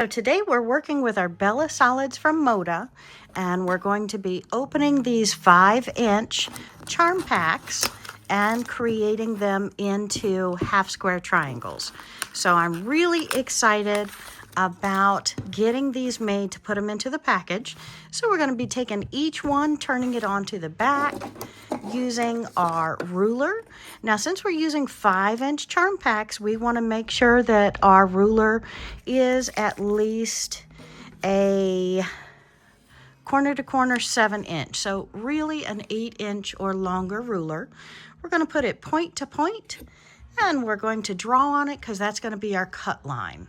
So today we're working with our Bella Solids from Moda, and we're going to be opening these 5-inch charm packs and creating them into half square triangles. So I'm really excited about getting these made to put them into the package. So we're going to be taking each one, turning it onto the back, using our ruler. Now, since we're using 5-inch charm packs, we want to make sure that our ruler is at least a corner to corner 7-inch. So really an 8-inch or longer ruler. We're going to put it point to point, and we're going to draw on it because that's going to be our cut line.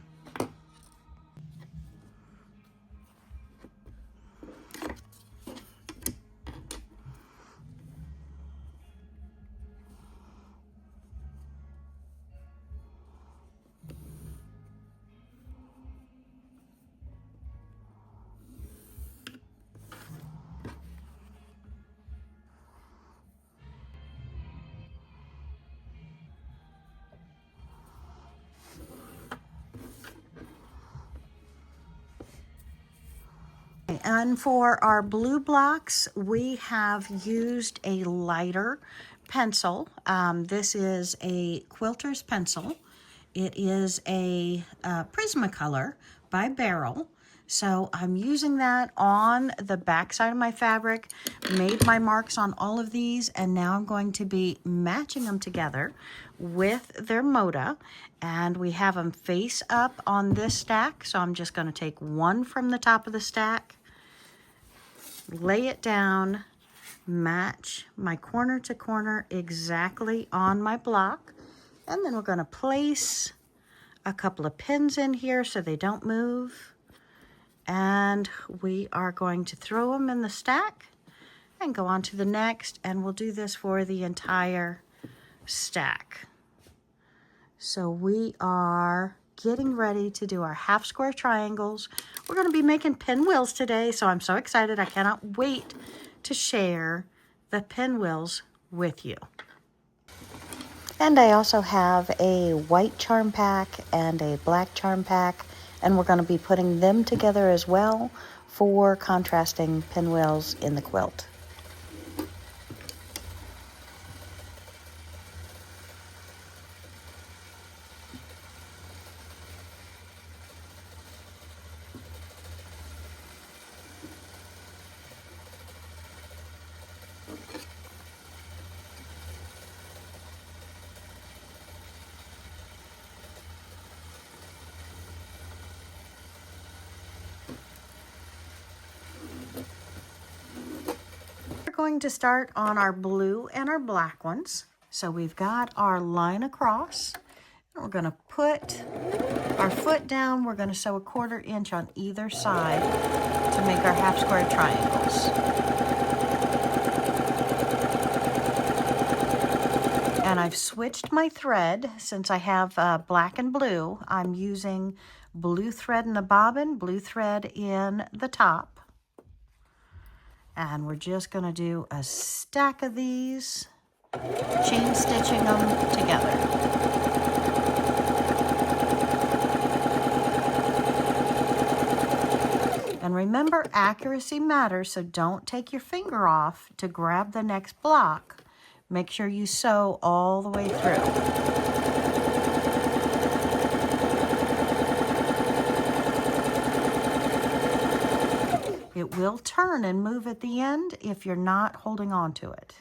And for our blue blocks, we have used a lighter pencil. This is a quilter's pencil. It is a Prismacolor by Barrel. So I'm using that on the back side of my fabric, made my marks on all of these, and now I'm going to be matching them together with their Moda. And we have them face up on this stack. So I'm just going to take one from the top of the stack, lay it down, match my corner to corner exactly on my block, and then we're going to place a couple of pins in here so they don't move, and we are going to throw them in the stack and go on to the next, and we'll do this for the entire stack. So we are getting ready to do our half square triangles. We're going to be making pinwheels today, so I'm so excited. I cannot wait to share the pinwheels with you. And I also have a white charm pack and a black charm pack, and we're going to be putting them together as well for contrasting pinwheels in the quilt. We're going to start on our blue and our black ones. So we've got our line across. We're going to put our foot down. We're going to sew a 1/4 inch on either side to make our half square triangles. And I've switched my thread. Since I have black and blue, I'm using blue thread in the bobbin, blue thread in the top. And we're just going to do a stack of these, chain stitching them together. And remember, accuracy matters, so don't take your finger off to grab the next block. Make sure you sew all the way through. It will turn and move at the end if you're not holding on to it.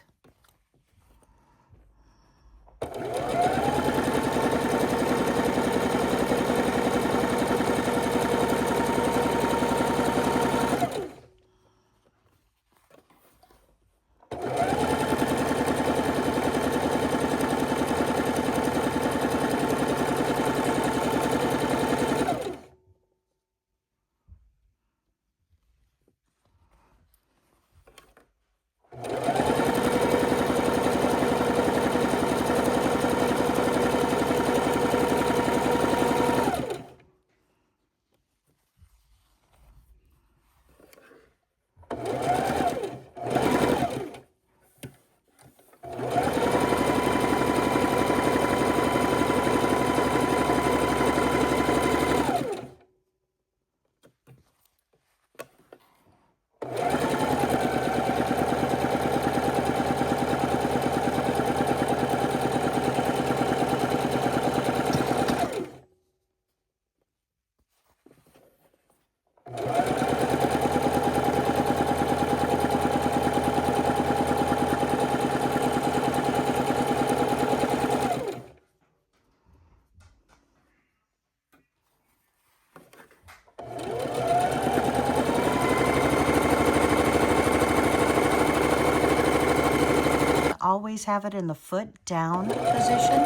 Always have it in the foot down position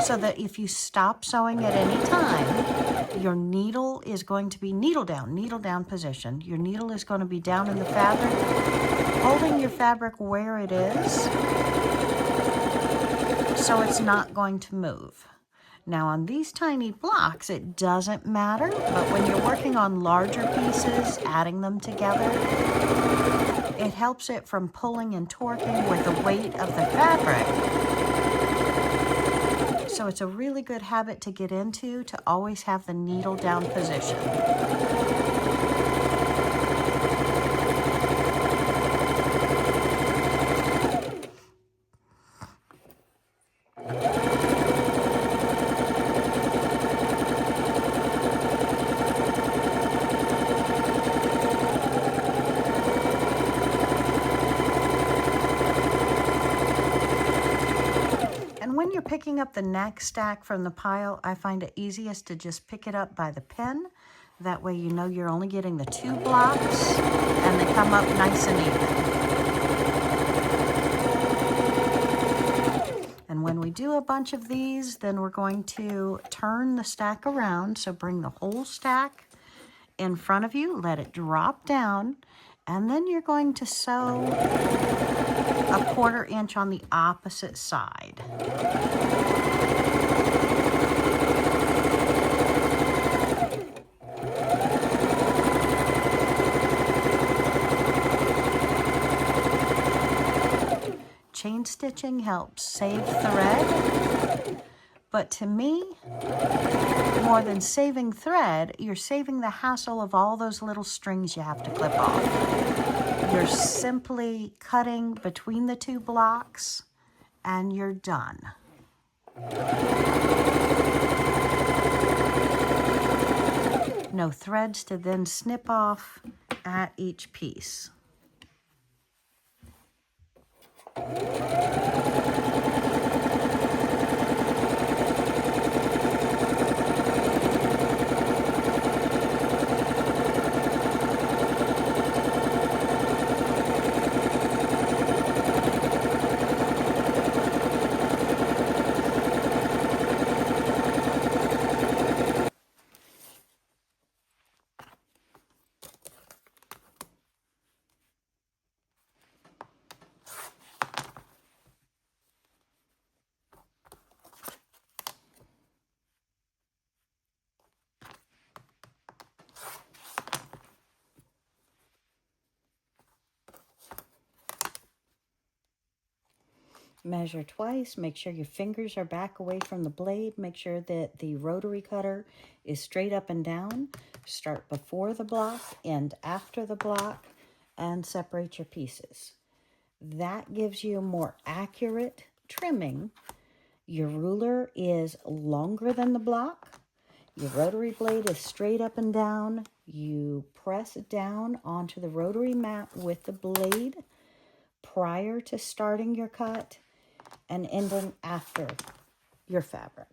so that if you stop sewing at any time, your needle is going to be needle down position. Your needle is going to be down in the fabric, holding your fabric where it is, so it's not going to move. Now on these tiny blocks, it doesn't matter, but when you're working on larger pieces, adding them together, it helps it from pulling and torquing with the weight of the fabric. So it's a really good habit to get into, to always have the needle down position. When you're picking up the next stack from the pile, I find it easiest to just pick it up by the pin. That way you know you're only getting the 2 blocks and they come up nice and even. And when we do a bunch of these, then we're going to turn the stack around. So bring the whole stack in front of you, let it drop down, and then you're going to sew a 1/4 inch on the opposite side. Chain stitching helps save thread, but to me, more than saving thread, you're saving the hassle of all those little strings you have to clip off. You're simply cutting between the 2 blocks and you're done. No threads to then snip off at each piece. Measure twice, make sure your fingers are back away from the blade, make sure that the rotary cutter is straight up and down. Start before the block, end after the block, and separate your pieces. That gives you more accurate trimming. Your ruler is longer than the block. Your rotary blade is straight up and down. You press down onto the rotary mat with the blade prior to starting your cut and ending after your fabric.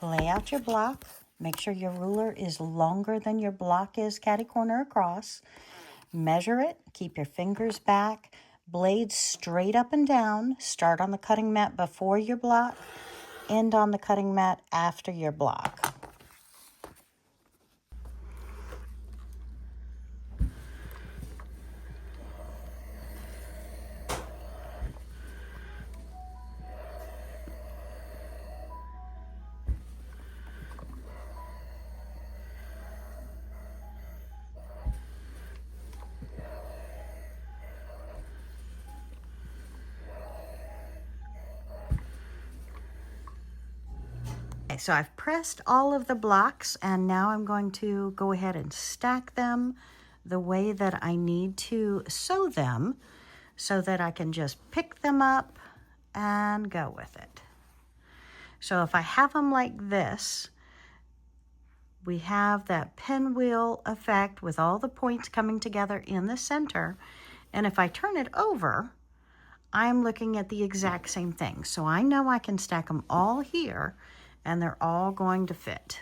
Lay out your block. Make sure your ruler is longer than your block is catty corner across. Measure it. Keep your fingers back. Blades straight up and down. Start on the cutting mat before your block. End on the cutting mat after your block. so I've pressed all of the blocks, and now I'm going to go ahead and stack them the way that I need to sew them so that I can just pick them up and go with it. So if I have them like this, we have that pinwheel effect with all the points coming together in the center. And if I turn it over, I'm looking at the exact same thing. So I know I can stack them all here and they're all going to fit.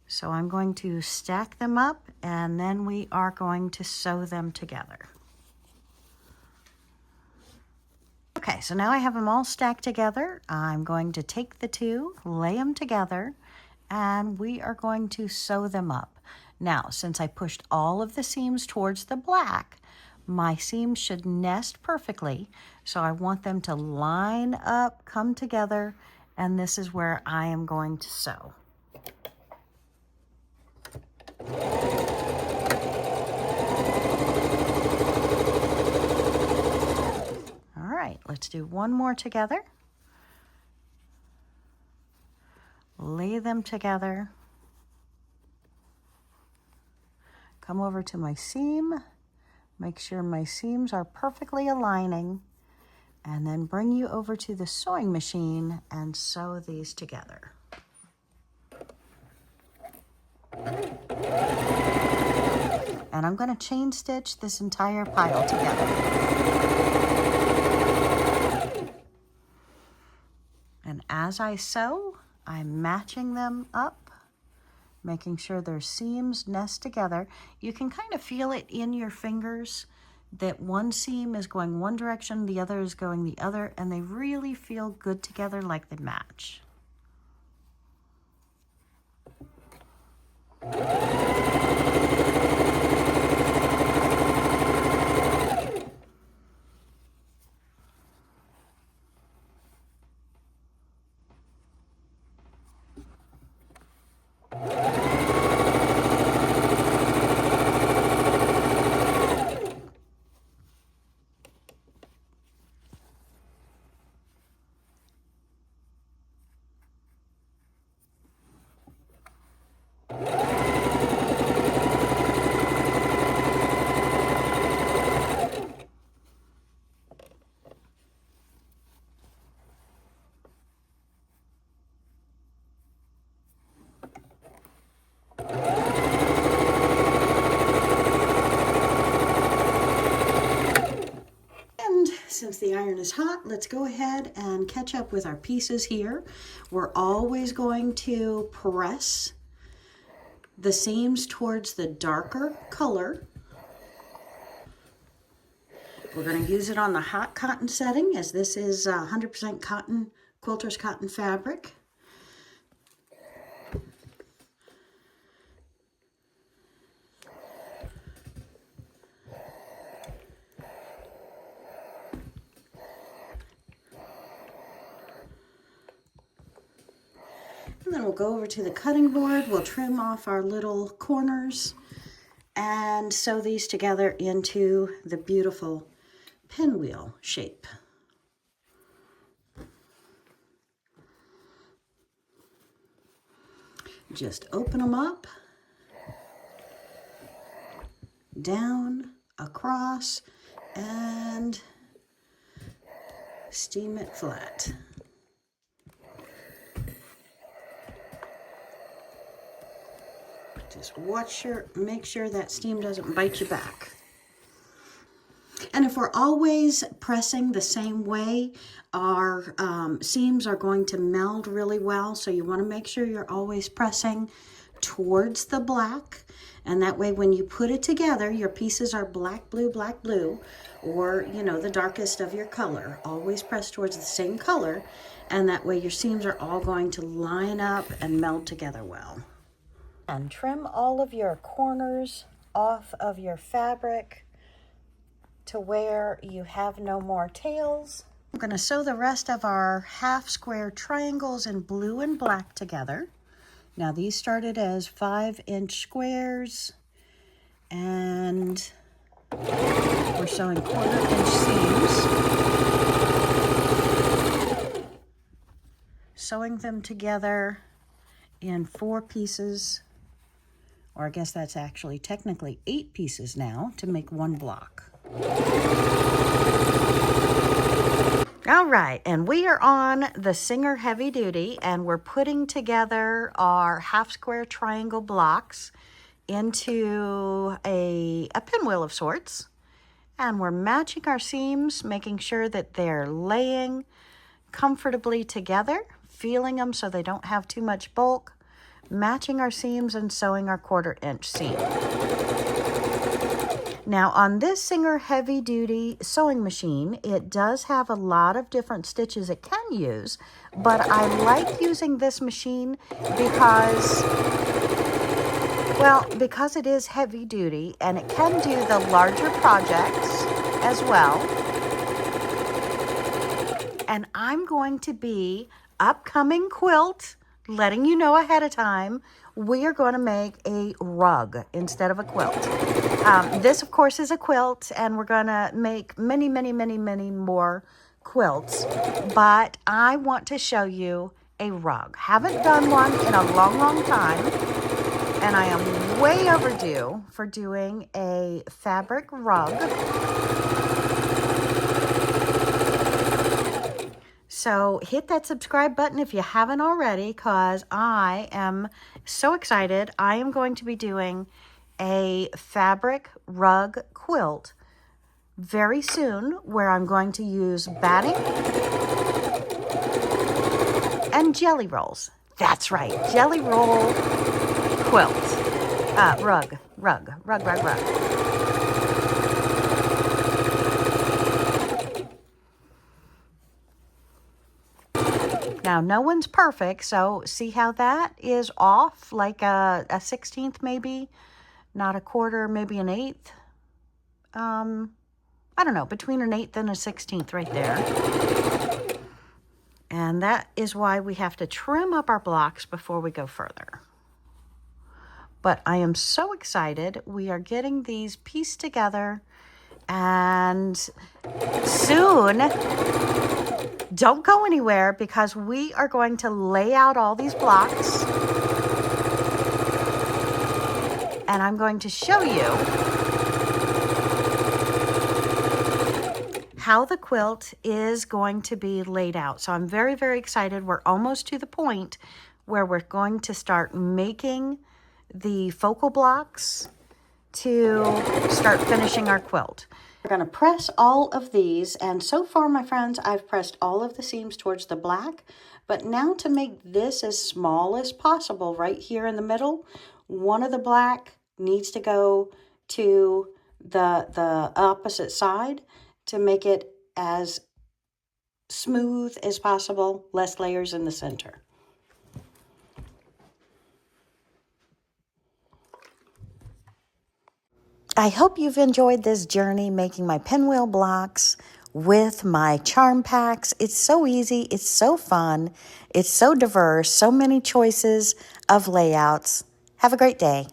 So I'm going to stack them up and then we are going to sew them together. Okay, so now I have them all stacked together. I'm going to take the two, lay them together, and we are going to sew them up. Now, since I pushed all of the seams towards the black, my seams should nest perfectly. So I want them to line up, come together, and this is where I am going to sew. All right, let's do one more together. Lay them together. Come over to my seam. Make sure my seams are perfectly aligning. And then bring you over to the sewing machine and sew these together. And I'm going to chain stitch this entire pile together. And as I sew, I'm matching them up, making sure their seams nest together. You can kind of feel it in your fingers that one seam is going one direction, the other is going the other, and they really feel good together like they match. Since the iron is hot, let's go ahead and catch up with our pieces here. We're always going to press the seams towards the darker color. We're going to use it on the hot cotton setting, as this is 100% cotton, quilters cotton fabric. And then we'll go over to the cutting board, we'll trim off our little corners and sew these together into the beautiful pinwheel shape. Just open them up, down, across, and steam it flat. Just make sure that steam doesn't bite you back. And if we're always pressing the same way, our seams are going to meld really well. So you want to make sure you're always pressing towards the black. And that way when you put it together, your pieces are black, blue, or, you know, the darkest of your color. Always press towards the same color. And that way your seams are all going to line up and meld together well. And trim all of your corners off of your fabric to where you have no more tails. I'm going to sew the rest of our half square triangles in blue and black together. Now these started as 5-inch squares, and We're sewing 1/4-inch seams, sewing them together in 4 pieces, or I guess that's actually technically 8 pieces now to make 1 block. All right, and we are on the Singer Heavy Duty, and we're putting together our half square triangle blocks into a pinwheel of sorts. And we're matching our seams, making sure that they're laying comfortably together, feeling them so they don't have too much bulk, matching our seams and sewing our 1/4-inch seam. Now on this Singer Heavy Duty sewing machine, it does have a lot of different stitches it can use, but I like using this machine because, well, because it is heavy duty and it can do the larger projects as well. And I'm going to be upcoming quilt, letting you know ahead of time, we are going to make a rug instead of a quilt. This, of course, is a quilt, and we're going to make many, many, many, many more quilts. But I want to show you a rug. Haven't done one in a long, long time. And I am way overdue for doing a fabric rug. So hit that subscribe button if you haven't already, because I am so excited. I am going to be doing a fabric rug quilt very soon, where I'm going to use batting and jelly rolls. That's right, jelly roll quilt. Rug. Now, no one's perfect, so see how that is off, like a 1/16 maybe, not a 1/4, maybe an 1/8. I don't know, between an 1/8 and a 1/16 right there. And that is why we have to trim up our blocks before we go further. But I am so excited. We are getting these pieced together, and soon, don't go anywhere, because we are going to lay out all these blocks, and I'm going to show you how the quilt is going to be laid out. So I'm very, very excited. We're almost to the point where we're going to start making the focal blocks to start finishing our quilt. We're going to press all of these, and so far, my friends, I've pressed all of the seams towards the black, but now to make this as small as possible right here in the middle, one of the black needs to go to the opposite side to make it as smooth as possible, less layers in the center. I hope you've enjoyed this journey making my pinwheel blocks with my charm packs. It's so easy, it's so fun, it's so diverse, so many choices of layouts. Have a great day.